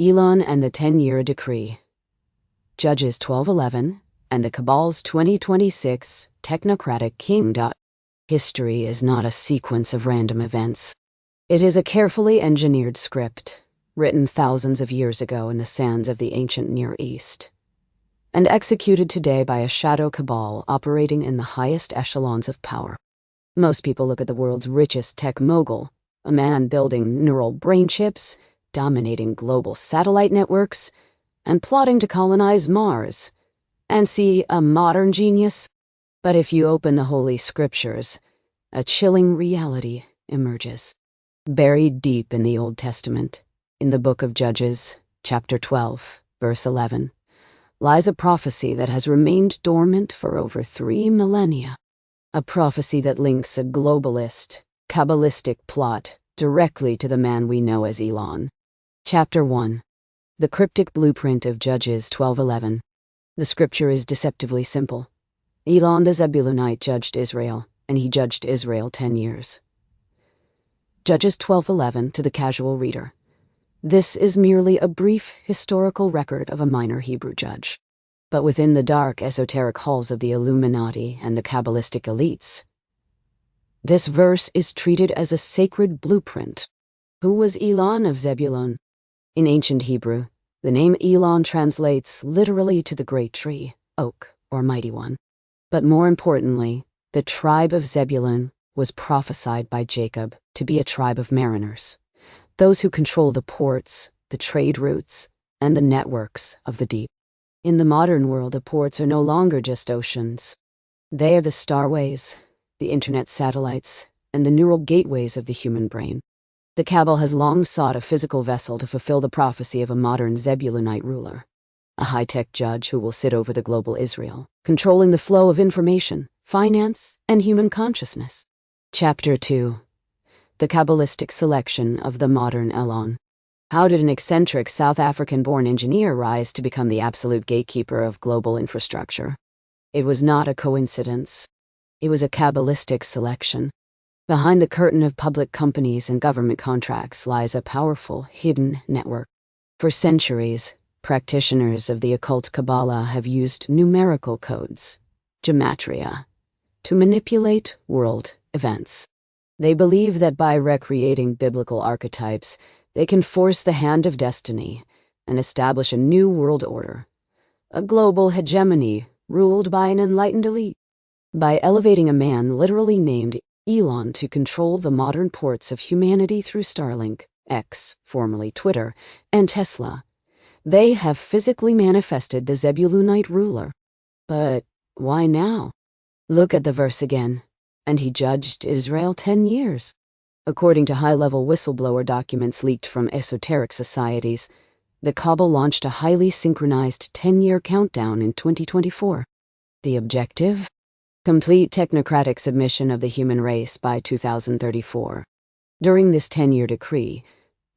Elon and the 10-year decree. Judges 12:11 and the Cabal's 2026 technocratic king. History is not a sequence of random events. It is a carefully engineered script, written thousands of years ago in the sands of the ancient Near East, and executed today by a shadow cabal operating in the highest echelons of power. Most people look at the world's richest tech mogul, a man building neural brain chips, dominating global satellite networks, and plotting to colonize Mars, and see a modern genius. But if you open the Holy Scriptures, a chilling reality emerges. Buried deep in the Old Testament, in the book of Judges, chapter 12, verse 11, lies a prophecy that has remained dormant for over 3 millennia. A prophecy that links a globalist, Kabbalistic plot directly to the man we know as Elon. Chapter 1. The cryptic blueprint of Judges 12:11. The scripture is deceptively simple. Elon the Zebulunite judged Israel, and he judged Israel 10 years. Judges 12:11 to the casual reader. This is merely a brief historical record of a minor Hebrew judge. But within the dark, esoteric halls of the Illuminati and the Kabbalistic elites, this verse is treated as a sacred blueprint. Who was Elon of Zebulun? In ancient Hebrew, the name Elon translates literally to the great tree, oak, or mighty one. But more importantly, the tribe of Zebulun was prophesied by Jacob to be a tribe of mariners, those who control the ports, the trade routes, and the networks of the deep. In the modern world, the ports are no longer just oceans. They are the starways, the internet satellites, and the neural gateways of the human brain. The Cabal has long sought a physical vessel to fulfill the prophecy of a modern Zebulunite ruler, a high-tech judge who will sit over the global Israel, controlling the flow of information, finance, and human consciousness. Chapter 2. The Kabbalistic selection of the modern Elon. How did an eccentric South African-born engineer rise to become the absolute gatekeeper of global infrastructure? It was not a coincidence. It was a Kabbalistic selection. Behind the curtain of public companies and government contracts lies a powerful, hidden network. For centuries, practitioners of the occult Kabbalah have used numerical codes, gematria, to manipulate world events. They believe that by recreating biblical archetypes, they can force the hand of destiny and establish a new world order, a global hegemony ruled by an enlightened elite. By elevating a man literally named Elon to control the modern ports of humanity through Starlink, X, formerly Twitter, and Tesla, they have physically manifested the Zebulunite ruler. But why now? Look at the verse again. And he judged Israel 10 years. According to high-level whistleblower documents leaked from esoteric societies, the Cabal launched a highly synchronized 10-year countdown in 2024. The objective? Complete technocratic submission of the human race by 2034. During this 10-year decree,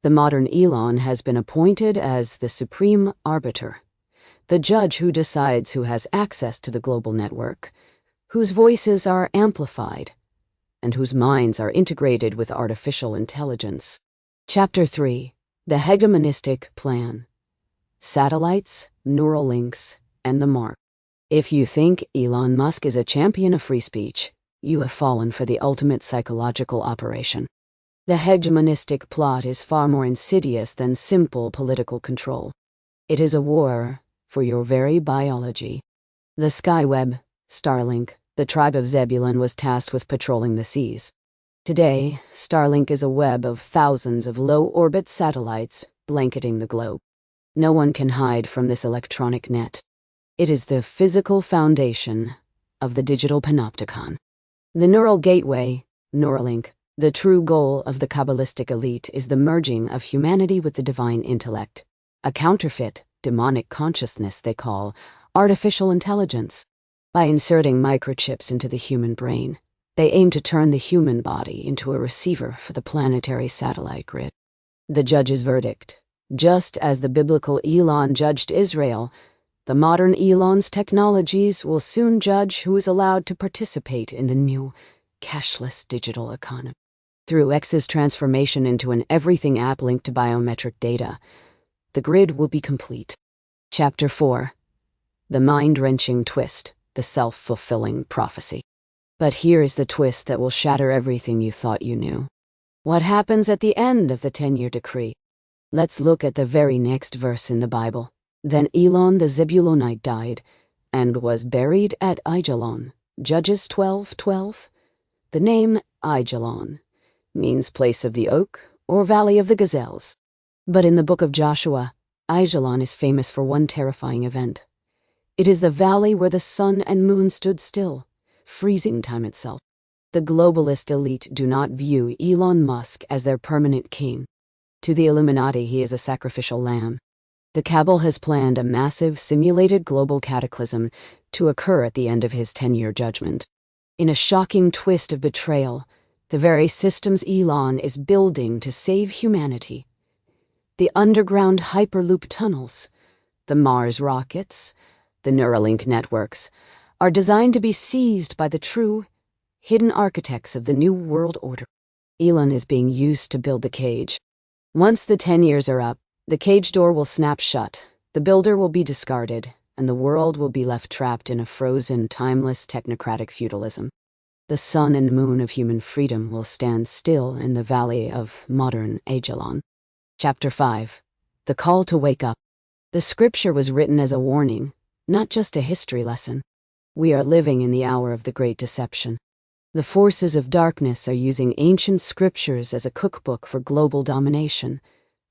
the modern Elon has been appointed as the supreme arbiter, the judge who decides who has access to the global network, whose voices are amplified, and whose minds are integrated with artificial intelligence. Chapter 3. The Hegemonistic Plan. Satellites, neural links, and the mark. If you think Elon Musk is a champion of free speech, you have fallen for the ultimate psychological operation. The hegemonistic plot is far more insidious than simple political control. It is a war for your very biology. The Skyweb, Starlink, the tribe of Zebulun was tasked with patrolling the seas. Today, Starlink is a web of thousands of low-orbit satellites blanketing the globe. No one can hide from this electronic net. It is the physical foundation of the digital panopticon. The neural gateway, Neuralink, the true goal of the Kabbalistic elite is the merging of humanity with the divine intellect, a counterfeit, demonic consciousness they call artificial intelligence. By inserting microchips into the human brain, they aim to turn the human body into a receiver for the planetary satellite grid. The judge's verdict. Just as the biblical Elon judged Israel, the modern Elon's technologies will soon judge who is allowed to participate in the new, cashless digital economy. Through X's transformation into an everything app linked to biometric data, The grid will be complete. Chapter 4. The mind-wrenching twist, the self-fulfilling prophecy. But here is the twist that will shatter everything you thought you knew. What happens at the end of the 10-year decree? Let's look at the very next verse in the Bible. Then Elon the Zebulonite died, and was buried at Aijalon. Judges 12:12. The name Aijalon means place of the oak or valley of the gazelles. But in the book of Joshua, Aijalon is famous for one terrifying event. It is the valley where the sun and moon stood still, freezing time itself. The globalist elite do not view Elon Musk as their permanent king. To the Illuminati, he is a sacrificial lamb. The cabal has planned a massive, simulated global cataclysm to occur at the end of his 10-year judgment. In a shocking twist of betrayal, the very systems Elon is building to save humanity, the underground Hyperloop tunnels, the Mars rockets, the Neuralink networks, are designed to be seized by the true, hidden architects of the New World Order. Elon is being used to build the cage. Once the 10 years are up, the cage door will snap shut, the builder will be discarded, and the world will be left trapped in a frozen, timeless technocratic feudalism. The sun and moon of human freedom will stand still in the valley of modern Aijalon. Chapter 5. The Call to Wake Up. The scripture was written as a warning, not just a history lesson. We are living in the hour of the great deception. The forces of darkness are using ancient scriptures as a cookbook for global domination,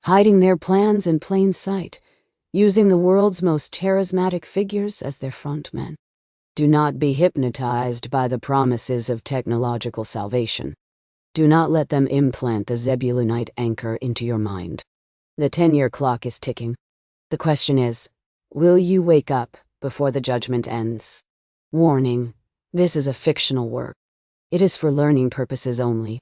hiding their plans in plain sight, using the world's most charismatic figures as their front men. Do not be hypnotized by the promises of technological salvation. Do not let them implant the Zebulonite anchor into your mind. The 10-year clock is ticking. The question is, will you wake up before the judgment ends? Warning, this is a fictional work. It is for learning purposes only.